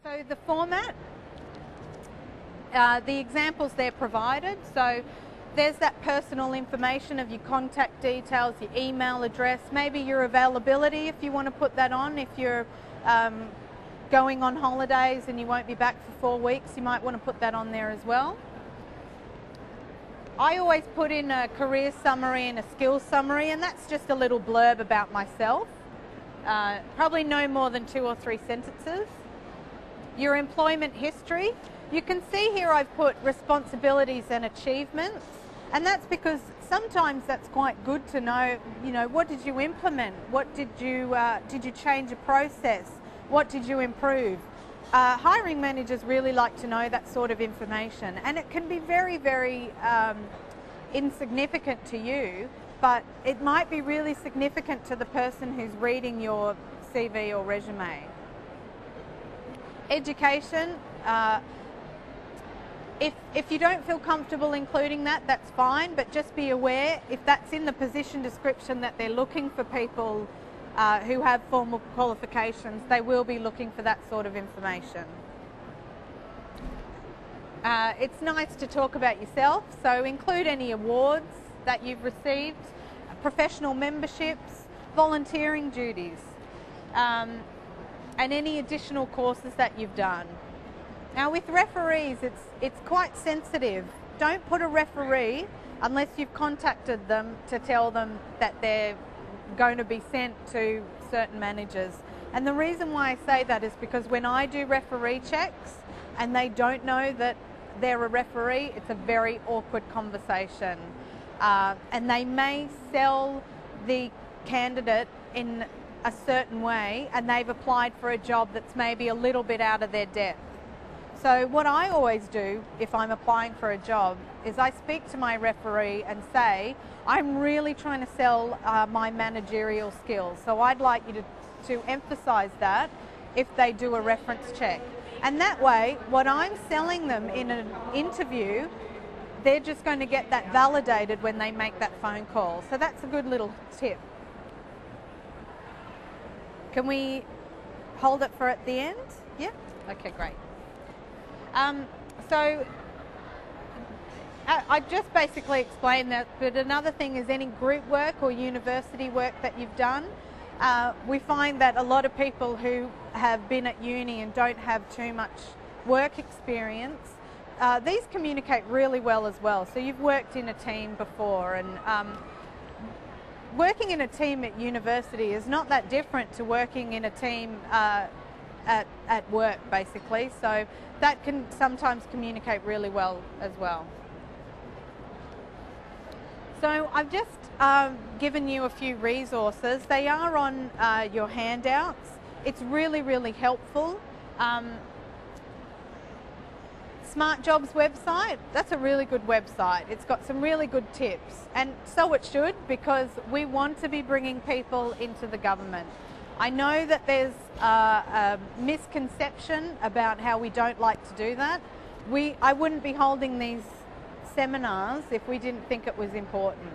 So the format, the examples there provided, so there's that personal information of your contact details, your email address, maybe your availability if you want to put that on. If you're going on holidays and you won't be back for 4 weeks, you might want to put that on there as well. I always put in a career summary and a skills summary, and that's just a little blurb about myself. Probably no more than 2 or 3 sentences. Your employment history. You can see here I've put responsibilities and achievements, and that's because sometimes that's quite good to know, what did you implement? What did you change a process? What did you improve? Hiring managers really like to know that sort of information, and it can be very, very insignificant to you, but it might be really significant to the person who's reading your CV or resume. Education. If you don't feel comfortable including that, that's fine, but just be aware if that's in the position description that they're looking for people who have formal qualifications, they will be looking for that sort of information. It's nice to talk about yourself, so include any awards that you've received, professional memberships, volunteering duties, and any additional courses that you've done. Now with referees, it's quite sensitive. Don't put a referee unless you've contacted them to tell them that they're going to be sent to certain managers. And the reason why I say that is because when I do referee checks and they don't know that they're a referee, it's a very awkward conversation. And they may sell the candidate in a certain way, and they've applied for a job that's maybe a little bit out of their depth. So what I always do if I'm applying for a job is I speak to my referee and say, I'm really trying to sell my managerial skills, so I'd like you to emphasize that if they do a reference check. And that way, what I'm selling them in an interview, they're just going to get that validated when they make that phone call. So that's a good little tip. Can we hold it for at the end? Yeah? Okay, great. So I just basically explained that, but another thing is any group work or university work that you've done. We find that a lot of people who have been at uni and don't have too much work experience, these communicate really well as well. So you've worked in a team before, and working in a team at university is not that different to working in a team at work, basically. So that can sometimes communicate really well as well. So I've just given you a few resources. They are on your handouts. It's really, really helpful. Smart Jobs website, that's a really good website. It's got some really good tips, and so it should, because we want to be bringing people into the government. I know that there's a misconception about how we don't like to do that. I wouldn't be holding these seminars if we didn't think it was important.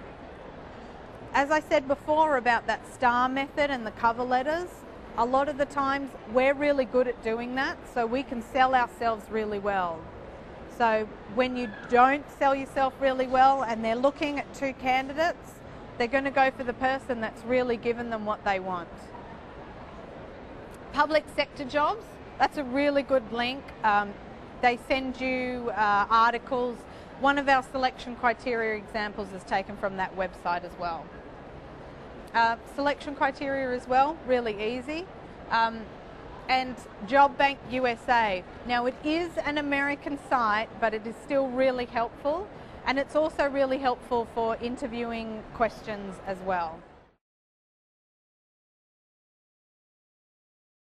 As I said before about that STAR method and the cover letters, a lot of the times we're really good at doing that, so we can sell ourselves really well. So when you don't sell yourself really well and they're looking at 2 candidates, they're going to go for the person that's really given them what they want. Public sector jobs, that's a really good link. They send you articles. One of our selection criteria examples is taken from that website as well. Selection criteria as well, really easy. And Job Bank USA. Now it is an American site, but it is still really helpful, and it's also really helpful for interviewing questions as well.